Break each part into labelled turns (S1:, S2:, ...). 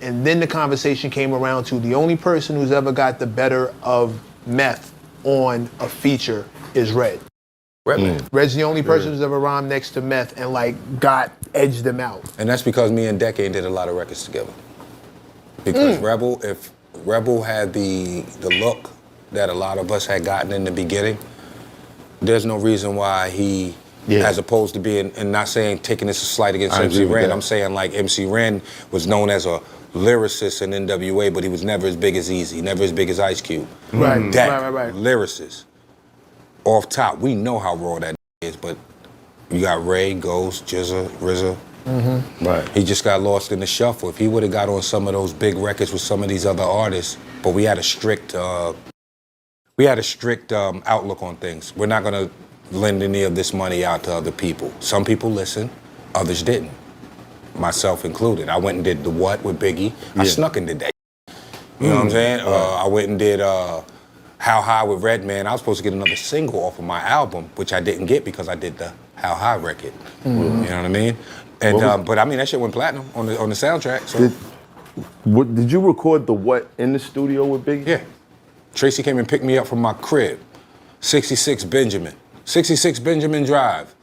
S1: And then the conversation came around to the only person who's ever got the better of Meth on a feature is Red. Red's the only person who's ever rhymed next to Meth and like edged them out.
S2: And that's because me and Decade did a lot of records together. Because if Rebel had the look that a lot of us had gotten in the beginning, there's no reason why he, as opposed to being, and not saying taking this a slight against MC Ren, I'm saying like MC Ren was known as a lyricist in NWA, but he was never as big as Easy, never as big as Ice Cube.
S1: Right.
S2: Lyricist. Off top, we know how raw that is, but you got Ray, Ghost, Jizza, RZA.
S3: Right.
S2: He just got lost in the shuffle. If he would have got on some of those big records with some of these other artists, but we had a strict outlook on things. We're not gonna lend any of this money out to other people. Some people listened, others didn't. Myself included. I went and did The What with Biggie. I snuck and did that. You know what I'm saying? I went and did How High with Redman. I was supposed to get another single off of my album, which I didn't get because I did the How High record. You know what I mean? And but I mean that shit went platinum on the soundtrack. So.
S3: Did you record The What in the studio with Biggie?
S2: Yeah. Tracy came and picked me up from my crib. 66 Benjamin Drive.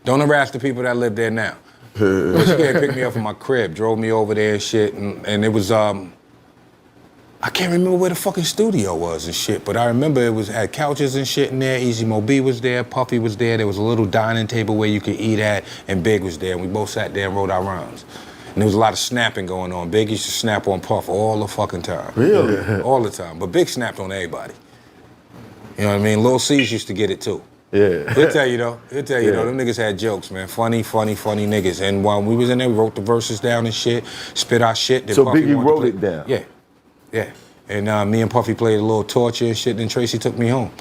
S2: Don't harass the people that live there now. She came and picked me up from my crib, drove me over there and shit, and it was I can't remember where the fucking studio was and shit, but I remember it had couches and shit in there. Easy Mo B was there, Puffy was there. There was a little dining table where you could eat at, and Big was there. And we both sat there and wrote our rhymes. And there was a lot of snapping going on. Big used to snap on Puff all the fucking time.
S3: Really?
S2: All the time. But Big snapped on everybody. You know what I mean? Lil C's used to get it too.
S3: Yeah.
S2: He'll tell you though. Them niggas had jokes, man. Funny niggas. And while we was in there, we wrote the verses down and shit, spit our shit.
S3: So Biggie wrote it down?
S2: Yeah. And me and Puffy played a little torture and shit, then Tracy took me home.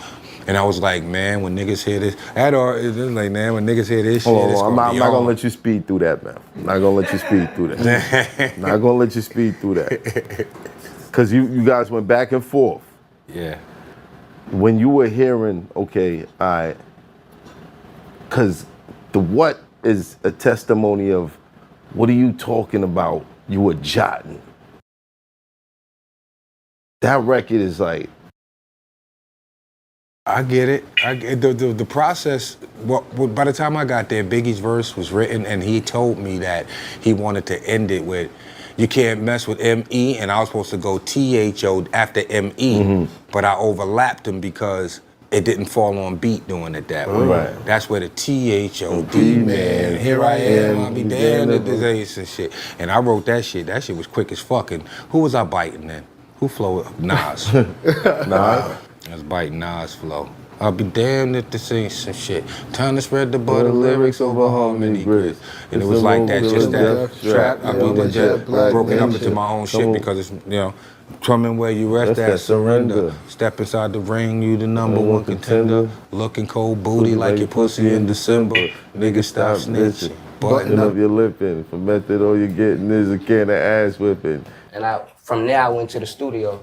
S2: And I was like, man, when niggas hear this, when niggas hear this shit, it's
S3: I'm
S2: gonna be
S3: not
S2: on.
S3: gonna let you speed through that, man. I'm not gonna let you speed through that. Not gonna let you speed through that. Cause you guys went back and forth.
S2: Yeah.
S3: When you were hearing, okay, all right, cause The What is a testimony of what are you talking about? You were jotting. That record is like,
S2: I get it. The process, by the time I got there, Biggie's verse was written and he told me that he wanted to end it with, you can't mess with M.E. and I was supposed to go T-H-O after M.E. But I overlapped him because it didn't fall on beat doing it that way.
S3: Right.
S2: That's where the T-H-O-D, man, here I am, I'll be damned if this ace and shit. And I wrote that shit. That shit was quick as fucking. Who was I biting then? Who flowed? Nas.
S3: nah.
S2: I was biting Nas flow. I'll be damned if this ain't some shit. Time to spread the butter lyrics over harmony grits. And it was like that, just that trap. I beat the jet, broke it up into my own shit because it's, you know, coming where you rest at, surrender. Step inside the ring, you the number one contender. Looking cold booty like your pussy in December. Nigga stop snitching.
S3: Button up your lippin'. For method all you're getting is a can of ass whipping.
S4: And from there I went to the studio.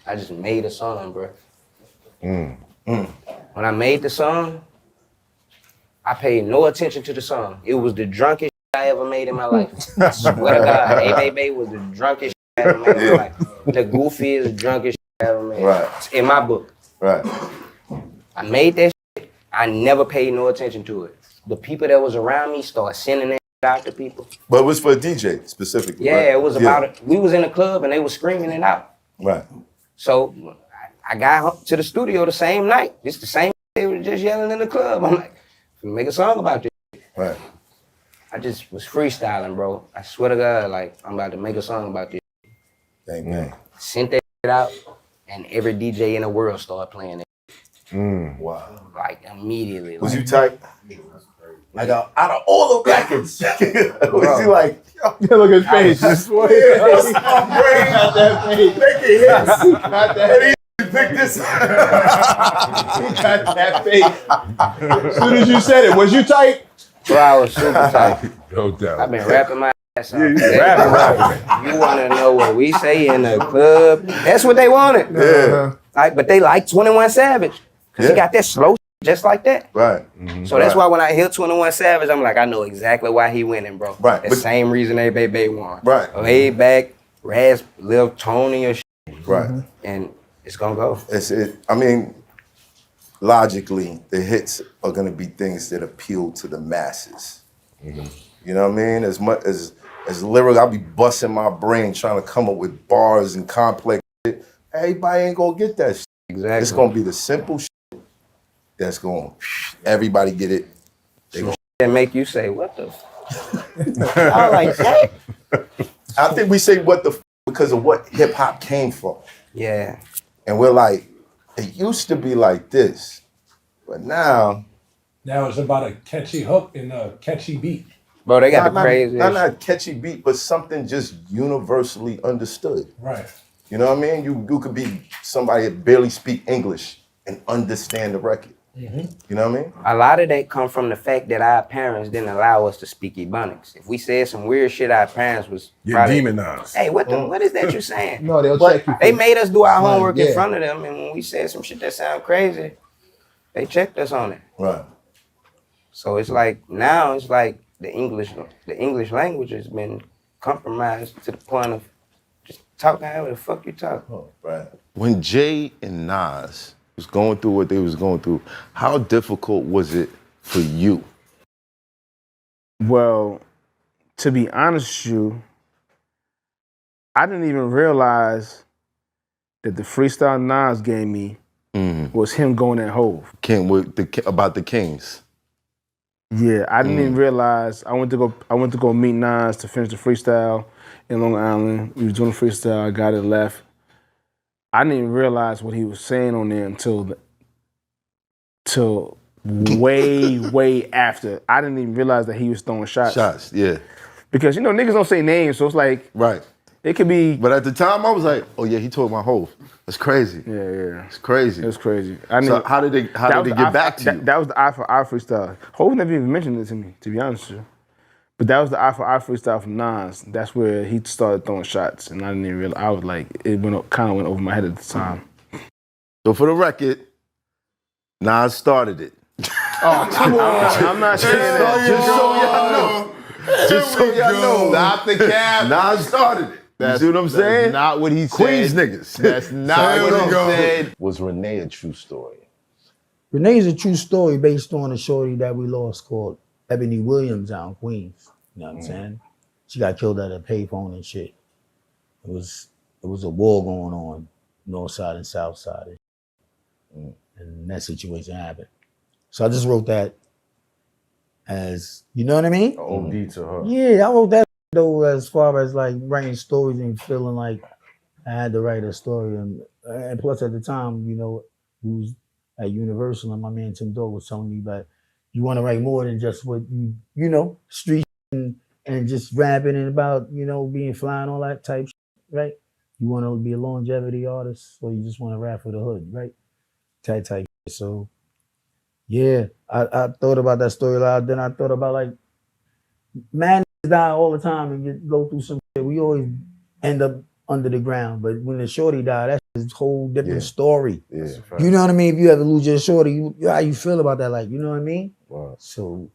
S4: I just made a song, bro. When I made the song, I paid no attention to the song. It was the drunkest shit I ever made in my life. I swear to God, Hey Baby was the drunkest shit I ever made in my life. The goofiest, drunkest shit I ever made.
S3: Right.
S4: In my book.
S3: Right.
S4: I made that shit. I never paid no attention to it. The people that was around me started sending that shit out to people.
S5: But it was for a DJ specifically,
S4: Yeah,
S5: right?
S4: it was about it. We was in the club and they was screaming it out.
S5: Right.
S4: So I got to the studio the same night. It's the same they were just yelling in the club. I'm like, make a song about this.
S5: Right.
S4: I just was freestyling, bro. I swear to God, like, I'm about to make a song about this.
S5: Amen.
S4: Sent that shit out, and every DJ in the world started playing it.
S5: Wow.
S4: Like, immediately.
S5: Was
S4: like,
S5: you tight? Like out of all the records, was you like, yo,
S3: Look at his face. Just
S5: my brain,
S3: Not that face.
S5: making hits.
S3: Not that
S5: Pick this.
S3: Got that face. As soon as you said it, was you tight?
S4: bro, I was super tight.
S3: No doubt.
S4: I've been rapping my ass off. You want to know what we say in the club? That's what they wanted.
S5: Yeah.
S4: Like, but they like 21 Savage. Because he got that slow just like that.
S5: Right.
S4: So that's why when I hear 21 Savage, I'm like, I know exactly why he winning, bro.
S5: Right.
S4: The
S5: But-
S4: same reason Baby won.
S5: Right.
S4: Laid back, rasp, little tone in your shit,
S3: Right.
S4: and it's gonna go.
S3: I mean, logically, the hits are gonna be things that appeal to the masses. You know what I mean? As much as lyric, I'll be busting my brain trying to come up with bars and complex shit. Everybody ain't gonna get that shit.
S4: Exactly.
S3: It's gonna be the simple shit that's gonna everybody get it. They gonna
S4: That make you say, what the I was like, that?
S3: I think we say what the because of what hip hop came from.
S4: Yeah.
S3: And we're like, it used to be like this, but now
S6: it's about a catchy hook and a catchy beat.
S4: Bro, they got the craziest.
S3: Not a catchy beat, but something just universally understood.
S6: Right.
S3: You know what I mean? You could be somebody that barely speak English and understand the record. You know what I mean?
S4: A lot of that come from the fact that our parents didn't allow us to speak Ebonics. If we said some weird shit, our parents was probably,
S2: demonized.
S4: hey, what is that you saying?
S1: No, they'll check you.
S4: They made us do our homework
S1: yeah.
S4: in front of them, and when we said some shit that sound crazy, they checked us on it.
S3: Right.
S4: So it's like now it's like the English language has been compromised to the point of just talking however the fuck you talk.
S3: Oh, right. When Jay and Nas was going through what they was going through, how difficult was it for you?
S7: Well, to be honest with you, I didn't even realize that the freestyle Nas gave me was him going at Hov.
S3: About the Kings.
S7: Yeah, I didn't even realize. I went to go meet Nas to finish the freestyle in Long Island. We was doing the freestyle. I got it left. I didn't even realize what he was saying on there until way after. I didn't even realize that he was throwing shots.
S3: Shots, yeah.
S7: Because niggas don't say names, so it's like
S3: Right.
S7: it could be.
S3: But at the time, I was like, oh yeah, he told my Hov. That's crazy.
S7: Yeah.
S3: It's crazy.
S7: It's crazy.
S3: So how did they get back to you?
S7: That was the eye for eye freestyle. Hov never even mentioned it to me, to be honest with you. But that was the eye for eye freestyle from Nas. That's where he started throwing shots, and I didn't even realize. I was like, it kind of went over my head at the time.
S3: So for the record, Nas started it.
S7: Oh, come on! I'm not saying that.
S3: Just so y'all know.
S1: Stop the cap.
S3: Nas started it. You see what I'm saying?
S1: That's not what he said.
S3: Queens niggas.
S1: That's not what he said.
S3: Was Renee a true story?
S8: Renee's a true story based on a shorty that we lost called Ebony Williams out in Queens. You know what I'm saying? She got killed at a payphone and shit. It was a war going on, north side and south side. And that situation happened. So I just wrote that as, you know what I mean?
S3: OD to her.
S8: Yeah, I wrote that though as far as like writing stories and feeling like I had to write a story. And plus at the time, who's at Universal and my man Tim Dogu was telling me that you want to write more than just what street and just rapping and about, being fly and all that type shit, right? You want to be a longevity artist or you just want to rap for the hood, right? Type shit. So yeah, I thought about that story a lot. Then I thought about like, man die all the time and go through some shit. We always end up under the ground. But when the shorty died, that's a whole different story.
S3: Yeah.
S8: You know what I mean? If you ever lose your shorty, how you feel about that? Like, you know what I mean?
S3: Wow.
S8: So,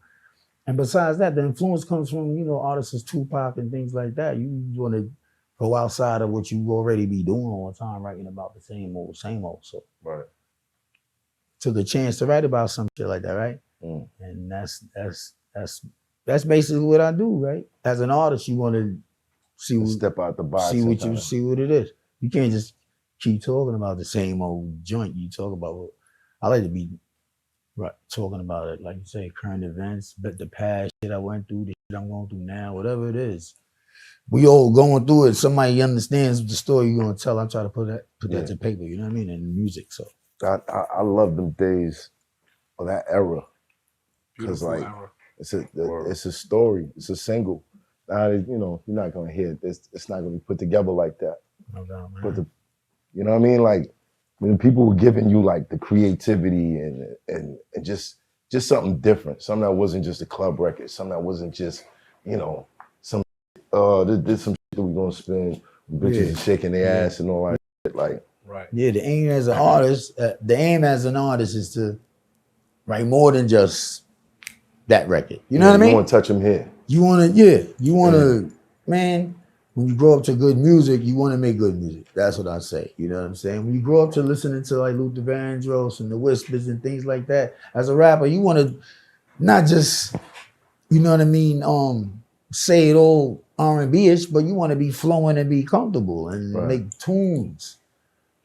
S8: and besides that, the influence comes from, artists as Tupac and things like that. You want to go outside of what you already be doing all the time, writing about the same old. So,
S3: Right.
S8: took a chance to write about some shit like that, right? And that's basically what I do, right? As an artist, you want to
S3: Step out the box.
S8: see what it is. You can't just keep talking about the same old joint. You talk about. I like to be talking about it, like you say, current events, but the past shit I went through, the shit I'm going through now, whatever it is. We all going through it. Somebody understands the story you're gonna tell. I'm trying to put that to paper. You know what I mean? And music. So
S3: I love them days of that era. Because like it's a story. It's a single. Now you're not gonna hear it. It's not gonna be put together like that.
S8: No doubt, man.
S3: But you know what I mean? Like when people were giving you like the creativity and just something different, something that wasn't just a club record, something that wasn't just some this some shit that we gonna spin, bitches shaking their ass and all that shit. Like
S8: yeah, the aim as an artist is to write more than just that record. You know what I mean?
S3: You want to touch them here.
S8: You want to, man, when you grow up to good music, you want to make good music. That's what I say. You know what I'm saying? When you grow up to listening to like Luther Vandross and the Whispers and things like that, as a rapper, you want to not just, you know what I mean, say it all R&B-ish, but you want to be flowing and be comfortable and make tunes.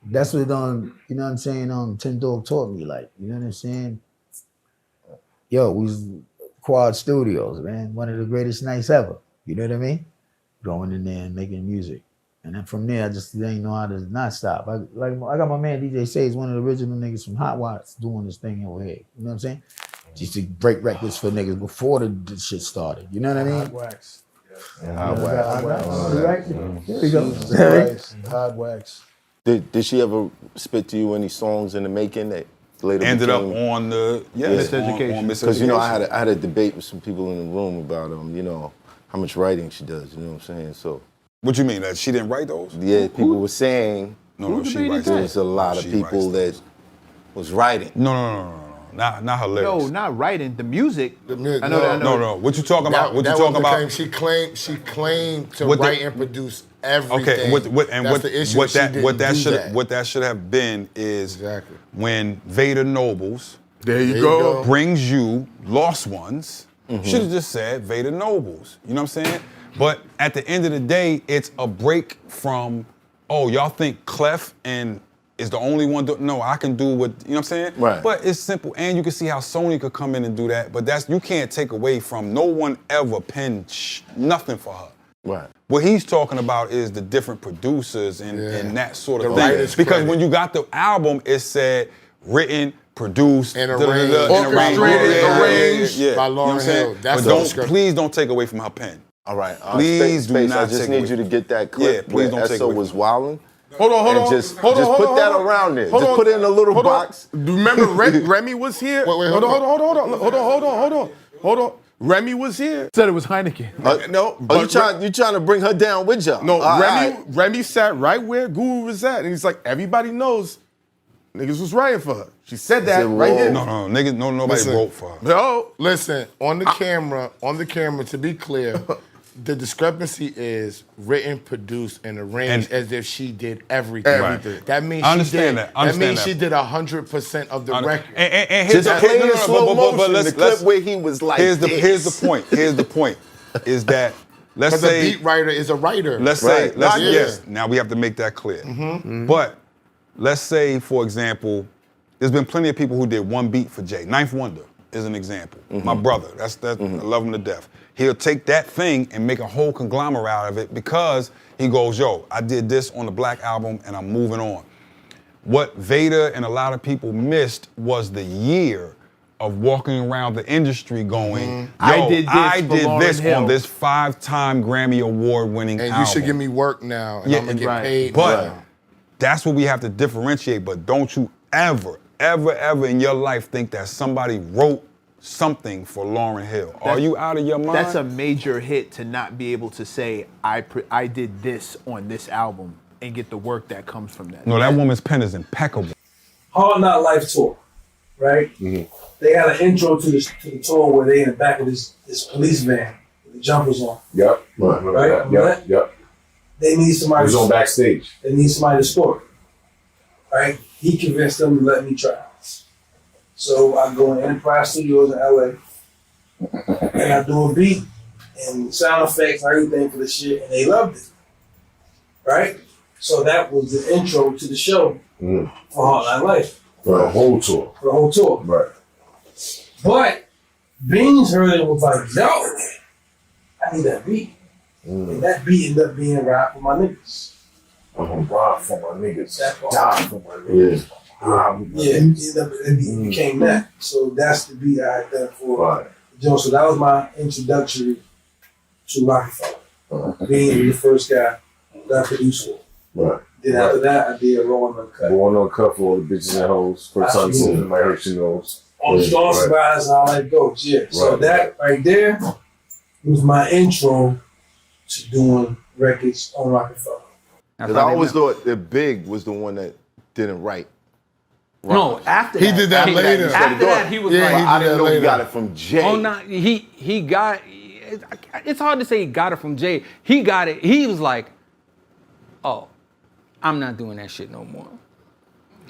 S8: That's what you know what I'm saying, Tim Dog taught me, like, you know what I'm saying? Yo, we was Quad Studios, man. One of the greatest nights ever. You know what I mean? Going in there and making music. And then from there, I just didn't know how to not stop. I got my man DJ Say's one of the original niggas from Hot Watts doing this thing over here. You know what I'm saying? Used to break records for niggas before the shit started. You know what I mean?
S1: Hot wax.
S3: Hot wax.
S8: There we go.
S1: Hot wax.
S3: Did she ever spit to you any songs in the making that later
S2: Ended up
S3: became,
S2: on the
S1: Miseducation.
S2: on
S3: because you know I had a debate with some people in the room about you know, how much writing she does. You know what I'm saying? So
S2: What you mean, that she didn't write those?
S3: yeah, people were saying
S2: No, she writes
S3: there
S2: those.
S3: was a lot of
S2: She
S3: people
S2: writes
S3: that was writing.
S2: No. Not her lyrics.
S1: No, not writing. The music.
S5: The music.
S1: I know that.
S2: No. What you talking about? What you
S5: that
S2: talking
S5: was the
S2: about?
S5: claim. She claimed to
S2: What the-
S5: write and produce everything.
S2: Okay,
S5: That's the issue.
S2: what
S5: She
S2: that
S5: didn't do that.
S2: what that should have been is
S5: Exactly.
S2: when Vader Nobles
S5: There you go.
S2: brings you Lost Ones, should have just said Vader Nobles. You know what I'm saying? But at the end of the day, it's a break from, oh, y'all think Clef and is the only one no, I can do what, you know what I'm saying?
S3: Right.
S2: But it's simple, and you can see how Sony could come in and do that, but you can't take away from, no one ever penned nothing for her.
S3: Right.
S2: What he's talking about is the different producers and that sort of
S5: The
S2: thing.
S5: writer's
S2: Because
S5: credit.
S2: when you got the album, it said written, produced,
S5: And
S2: da-da-da-da,
S5: arranged.
S2: and
S5: Orchestrated, arranged
S2: yeah.
S5: by
S2: You know what I'm
S5: Lauryn
S2: saying?
S5: Hill. That's
S2: But
S5: the
S2: don't,
S5: description.
S2: please don't take away from her pen.
S3: All right.
S2: Please do
S3: Space,
S2: not
S3: I just
S2: take
S3: need
S2: away
S3: you to
S2: from-
S3: get that clip
S2: Yeah, please
S3: where
S2: don't take
S3: Esso
S2: away
S3: was
S2: from-
S3: wilding.
S9: Hold on.
S3: And just put that around there. Just put it in a little box.
S9: Remember Remy was here?
S5: Wait,
S9: hold on. Remy was here.
S1: Said it was Heineken.
S9: No,
S3: Oh, you trying to bring her down with y'all?
S9: No,
S3: All right.
S9: Remy sat right where Guru was at, and he's like, everybody knows niggas was writing for her. She said that right here.
S2: No, niggas, nobody
S5: Listen.
S2: wrote for her.
S9: No,
S5: Listen, on the camera, to be clear, the discrepancy is written, produced, and arranged
S2: And-
S5: as if she did everything.
S9: Everything.
S5: That means
S2: I understand that. I
S5: That means
S2: understand
S5: she did 100% of the record.
S2: And
S3: Just play in
S2: but
S3: slow motion
S2: let's-
S3: the clip
S2: let's-
S3: where he was like
S2: Here's the point. Is that let's
S5: Because the
S2: say
S5: beat writer is a writer.
S2: let's say
S3: Right. Not
S2: yes. Now we have to make that clear. But let's say, for example, there's been plenty of people who did one beat for Jay. Ninth Wonder is an example. My brother, I love him to death. He'll take that thing and make a whole conglomerate out of it because he goes, yo, I did this on the Black Album and I'm moving on. What Vader and a lot of people missed was the year of walking around the industry going, yo,
S1: I did this for Lauryn
S2: on
S1: Hill.
S2: this 5-time Grammy Award-winning
S5: And
S2: album.
S5: you should give me work now, and
S2: Yeah,
S5: I'm gonna get
S2: right.
S5: paid.
S2: But
S5: now.
S2: that's what we have to differentiate. But don't you ever in your life think that somebody wrote something for Lauryn Hill? Are you out of your mind?
S1: That's a major hit to not be able to say, I did this on this album and get the work that comes from that.
S2: No, that woman's pen is impeccable.
S6: Hard Not Life tour, right? They had an intro to the tour where they in the back of this police van with the jumpers on.
S10: Yep.
S6: Right?
S10: Yep.
S6: They need
S10: He
S6: somebody.
S10: was on backstage.
S6: They need somebody to score it. Right? He convinced them to let me try. So I go in Enterprise Studios in LA and I do a beat and sound effects and everything for the shit, and they loved it. Right? So that was the intro to the show for Hard Not Life.
S10: For the whole tour.
S6: For the whole tour.
S10: Right.
S6: But Beans heard it and was like, yo, I need that beat. And that beat ended up being Ride for My Niggas.
S10: I'm gonna ride for my niggas.
S6: That part.
S10: Die for my niggas.
S6: It became that. So that's the beat I had done for Joe. So that was my introductory to Roc-A-Fella. Being the first guy that I produced for.
S10: Right.
S6: Then after that, I did Raw and Uncut.
S10: Going on cut for all the bitches and hoes. First time
S6: Absolutely.
S10: seeing might hurt your nose.
S6: On the Strong Survivors and all that goes, yeah. So
S10: Right.
S6: that right there was my intro to doing records on Roc-A-Fella.
S3: Because I always thought that Big was the one that didn't write.
S1: No, after
S5: He
S1: that.
S5: did that later.
S1: After that, he was
S5: Yeah,
S1: like,
S5: he
S3: I
S5: did
S3: didn't
S5: that
S3: know he
S5: later.
S3: got it from Jay.
S1: oh, no, he got,
S11: it's hard to say he got it from Jay. He got it. He was like, oh, I'm not doing that shit no more.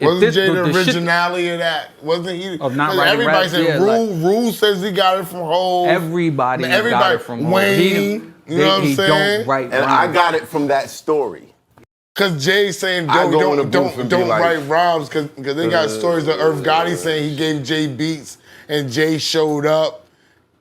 S5: Wasn't Jay the originality of that? Wasn't he?
S11: Of not writing
S5: everybody
S11: rap?
S5: said
S11: Yeah,
S5: Rule says he got it from Hov.
S11: Everybody got it from Hov.
S5: Wayne. You know what I'm saying?
S11: Don't write
S12: and
S11: rhymes.
S12: I got it from that story.
S5: Cause Jay's saying
S12: I go in the booth and be
S5: don't
S12: like,
S5: write rhymes cause they got stories of Irv Gotti saying he gave Jay beats and Jay showed up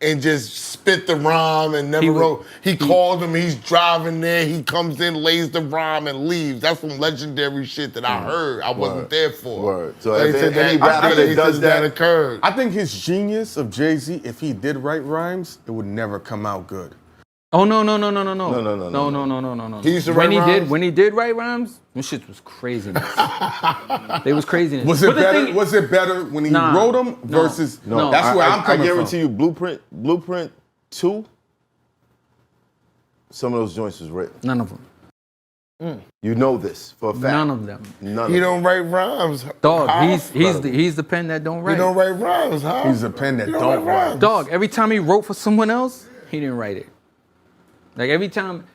S5: and just spit the rhyme and never wrote. He called him, he's driving there, he comes in, lays the rhyme and leaves. That's some legendary shit that I heard. I wasn't there for.
S3: Word. So
S5: They
S3: if
S5: said
S3: any
S5: that-
S3: rapper
S5: they
S3: that does
S5: said
S3: that,
S5: occurred.
S9: I think his genius of Jay-Z, if he did write rhymes, it would never come out good.
S11: Oh no.
S5: No. He used to
S11: when
S5: write
S11: he
S5: rhymes?
S11: did when he did write rhymes, them shit was craziness. They was craziness.
S9: Was it better? Was it better when he wrote them versus?
S3: no,
S9: That's where I'm coming
S3: I guarantee
S9: from.
S3: you, Blueprint 2. Some of those joints was written.
S11: None of them.
S3: You know this for a fact.
S11: None of them.
S3: None.
S5: He
S3: of
S5: don't write rhymes.
S11: Dog,
S5: How?
S11: he's the pen that don't write.
S5: He don't write rhymes, huh?
S9: He's a pen that
S5: He
S9: don't write.
S11: Dog, every time he wrote for someone else, he didn't write it. Like every time,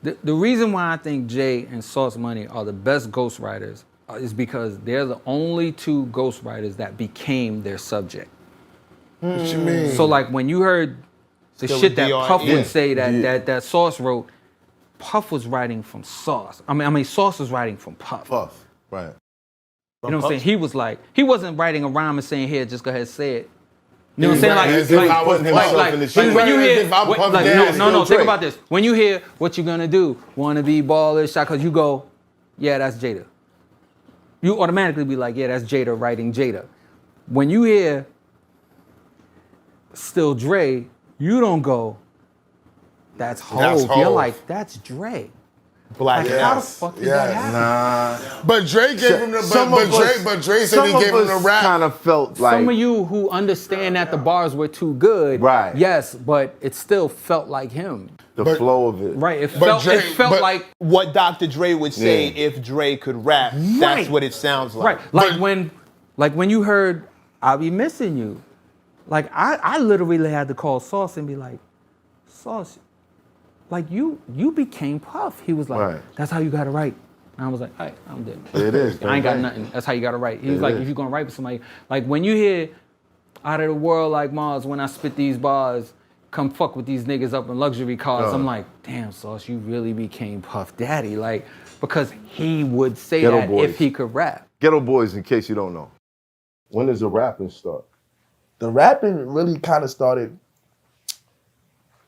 S11: the reason why I think Jay and Sauce Money are the best ghostwriters is because they're the only two ghostwriters that became their subject.
S5: What you mean?
S11: So like when you heard the
S1: Still
S11: shit
S1: a
S11: that
S1: DR,
S11: Puff
S1: yeah.
S11: would say that Sauce wrote, Puff was writing from Sauce. I mean Sauce was writing from Puff.
S3: Puff, right.
S11: You know what I'm saying? He was like, he wasn't writing a rhyme and saying, here, just go ahead and say it. You know what I'm saying?
S3: Right, as if I wasn't himself in the shit.
S11: when you
S3: As
S11: hear,
S3: if I'm Puff
S11: like,
S3: Daddy,
S11: no,
S3: still
S11: think
S3: Drake.
S11: about this. When you hear what you gonna do, wanna be ballish, cause you go, yeah, that's Jada. You automatically be like, yeah, that's Jada writing Jada. When you hear Still Dre, you don't go, that's Hov. You're
S5: Hov.
S11: like, that's Dre.
S1: Black
S11: Like, how the
S1: ass.
S11: fuck did that happen?
S5: But Dre gave him the but Dre said he gave him the rap.
S3: Kind of felt like
S11: Some of you who understand that the bars were too good,
S3: Right.
S11: yes, but it still felt like him.
S3: the flow of it.
S11: Right, it
S5: But
S11: felt like
S1: What Dr. Dre would say
S3: Yeah.
S1: if Dre could rap, that's
S11: Right.
S1: what it sounds like.
S11: right. Like when you heard I'll Be Missing You, like I literally had to call Sauce and be like, Sauce, like you became Puff. He was like,
S3: Right.
S11: that's how you gotta write. And I was like, all right, I'm dead.
S3: It is.
S11: I ain't got
S3: bang.
S11: nothing. That's how you gotta write. He was
S3: It
S11: like,
S3: is.
S11: if you're gonna write with somebody, like when you hear Out of the World Like Mars, when I spit these bars, come fuck with these niggas up in luxury cars. I'm like, damn, Sauce, you really became Puff Daddy. Like, because he would say
S3: Ghetto
S11: that
S3: Boys.
S11: if he could rap.
S3: Ghetto Boys, in case you don't know. When does the rapping start?
S13: The rapping really kind of started.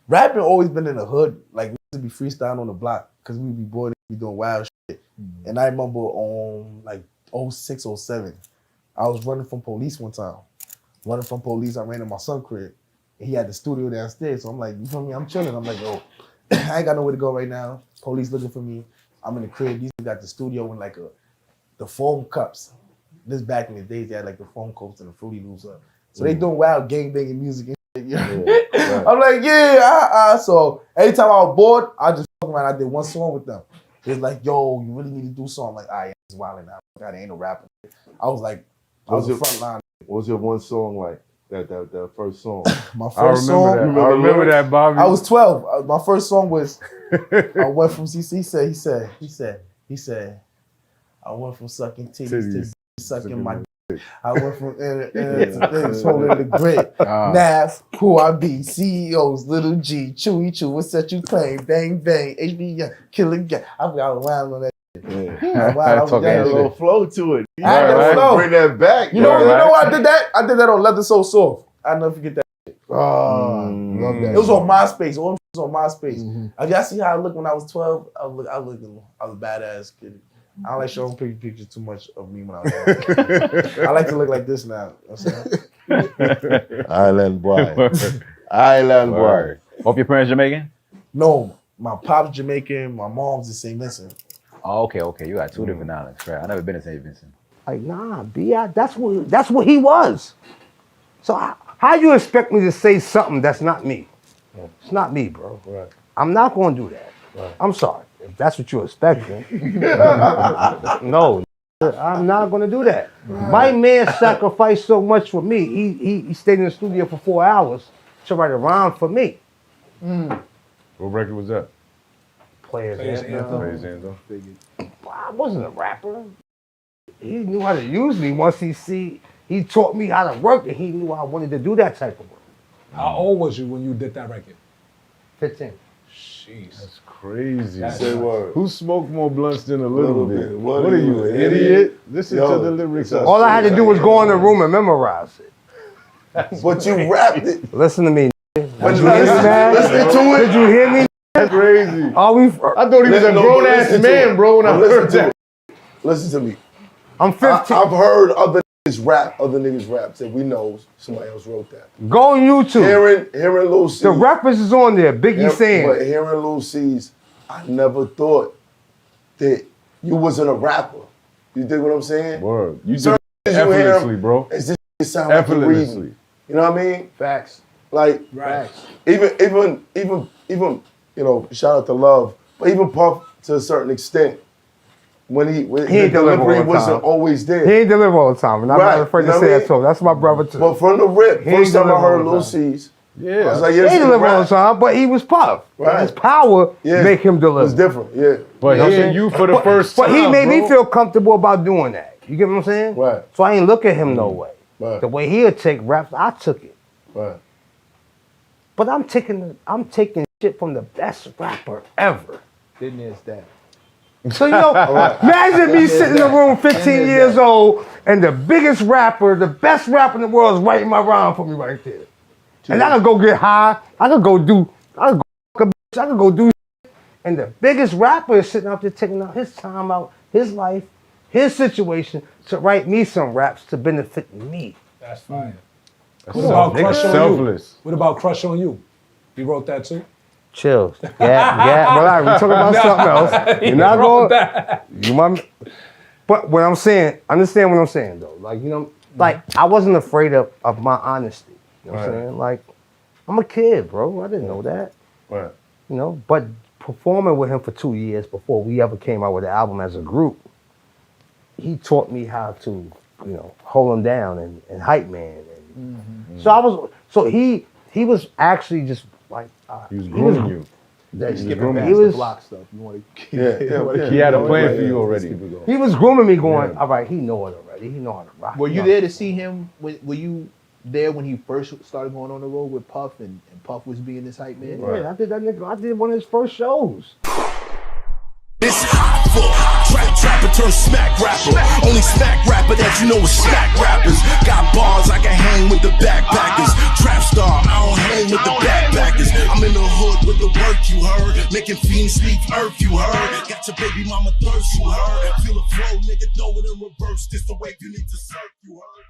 S13: Rapping always been in the hood. Like we used to be freestyling on the block because we be bored, we doing wild shit. And I remember on like 06, 07, I was running from police one time. Running from police, I ran in my son crib. And he had the studio downstairs. So I'm like, you feel me? I'm chilling. I'm like, yo, I ain't got nowhere to go right now. Police looking for me. I'm in the crib. These got the studio in like the foam cups. This back in the days, they had like the foam cups and the Fruity Loops up. So they doing wild gangbanging music and shit. You know?
S3: Right.
S13: I'm like, yeah, So every time I was bored, I just fuck around. I did one song with them. It's like, yo, you really need to do something. I'm like, all right, it's wilding now. God, ain't no rapper. I was like, I was the front line.
S3: What was your one song like? That first song.
S13: My first song.
S7: I remember that, Bobby.
S13: I was 12. My first song was. I went from. He said. I went from sucking titties to sucking my. I went from things holding the grit. Nav, who I be, CEOs, Little G, Chewy Chew, what set you claim, bang bang, HB, killing gang. I was wild on that.
S3: Yeah.
S13: I was
S3: Had a little flow to it.
S13: I had that flow.
S3: Bring that back.
S13: You know why I did that? I did that on Leather So Soft. I'll never forget that shit. Love that. It was on MySpace. All them shit was on MySpace. Y'all see how I looked when I was 12? I was a badass kid. I don't like showing pictures too much of me when I was young. I like to look like this now. You know what I'm saying?
S3: Island boy. Island boy.
S14: Both your parents Jamaican?
S13: No, my pop's Jamaican, my mom's in St. Vincent.
S14: Oh, okay. You got two different islands. Right. I never been to St. Vincent.
S15: Like, nah, that's what he was. So how you expect me to say something that's not me? It's not me, bro.
S13: Right.
S15: I'm not gonna do that.
S13: Right.
S15: I'm sorry. If that's what you're expecting. No, I'm not gonna do that. My man sacrificed so much for me. He stayed in the studio for 4 hours to write a rhyme for me.
S9: What record was that?
S15: Players
S2: Players
S15: Anthem.
S9: Players Anthem.
S15: I wasn't a rapper. He knew how to use me once he taught me how to work, and he knew I wanted to do that type of work.
S2: How old was you when you did that record?
S15: 15.
S2: Jeez.
S9: That's crazy.
S3: Say word.
S9: Who smoked more blunts than a little bit?
S3: What
S9: What
S3: are
S9: are you, an idiot? Listen to the lyrics.
S15: All I had to do was go in the room and memorize it.
S3: But you rapped it.
S15: Listen to me. Did
S3: But
S15: you hear me, man?
S3: listen to it.
S15: Did you hear me?
S9: That's crazy.
S15: Are we?
S9: I thought he was a grown ass man, bro, when I heard that.
S3: Listen to me.
S15: I'm 15.
S3: I've heard other niggas rap that we know somebody else wrote that.
S15: Go on YouTube.
S3: Hearing Lil C.
S15: The reference is on there. Biggie saying.
S3: But hearing Lil C's, I never thought that you wasn't a rapper. You dig what I'm saying?
S9: Word. You
S3: Certain
S9: did it
S3: things you hear
S9: effortlessly, bro.
S3: It's just it sound like you're
S9: Effortlessly.
S3: reading. You know what I mean?
S1: Facts.
S3: Like
S1: Facts.
S3: even you know, shout out to Love, but even Puff to a certain extent. When
S15: He
S3: the
S15: ain't deliver
S3: delivery
S15: all the
S3: wasn't
S15: time.
S3: always there.
S15: He ain't deliver all the time, and I'm
S3: Right,
S15: not afraid
S3: you
S15: to
S3: know
S15: say
S3: what I
S15: that to him. That's my brother too.
S3: But from the rip,
S15: He
S3: first
S15: ain't
S3: time I heard
S15: deliver all
S3: Lil
S15: the time.
S3: C's,
S9: Yeah.
S3: I was like,
S15: He
S3: yeah, this
S15: ain't
S3: is
S15: deliver all
S3: rap.
S15: the time, but he was Puff.
S3: Right.
S15: His power
S3: Yeah.
S15: make him
S3: It
S15: deliver.
S3: was different, yeah.
S9: But
S15: You know what I'm
S9: hearing
S15: saying?
S9: you for the first time,
S15: But he made me
S9: bro.
S15: feel comfortable about doing that. You get what I'm saying?
S3: Right.
S15: So I ain't look at him no way.
S3: Right.
S15: The way he'll take raps, I took it.
S3: Right.
S15: But I'm taking shit from the best rapper ever.
S1: Didn't is that.
S15: So you know, imagine me sitting in the room 15 years old and the biggest rapper, the best rapper in the world is writing my rhyme for me right there. And I could go get high, I could go do shit. And the biggest rapper is sitting up there taking out his time out, his life, his situation to write me some raps to benefit me.
S2: That's fine.
S9: That's
S2: What about Crush on
S9: selfless.
S2: You? What about Crush on You? You wrote that too?
S15: Chills. Yeah, but we're talking about something else. You're not going. You might. But what I'm saying, understand what I'm saying though. Like, you know, like I wasn't afraid of my honesty. You know what I'm saying? Like, I'm a kid, bro. I didn't know that.
S3: Right.
S15: You know, but performing with him for 2 years before we ever came out with an album as a group, he taught me how to, you know, hold him down and hype man. And so he was actually just like
S9: He was grooming you.
S1: Just
S15: he
S1: skipping past
S15: was
S1: the block stuff. You want to
S9: He had a plan for you already.
S15: He was grooming me, going, all right, he know it already. He know how to rock.
S1: Were you there to see him? Were you there when he first started going on the road with Puff and Puff was being this hype man?
S15: Yeah, I did that nigga. I did one of his first shows.
S16: This Hoffa, trapper turn smack rapper. Only smack rapper that you know is smack rappers. Got bars, I can hang with the backpackers. Trap star, I don't hang with the backpackers. I'm in the hood with the work, you heard. Making fiends leave earth, you heard. Got your baby mama thirst, you heard. Feel the flow, nigga, throw it in reverse. This the way you need to surf, you heard.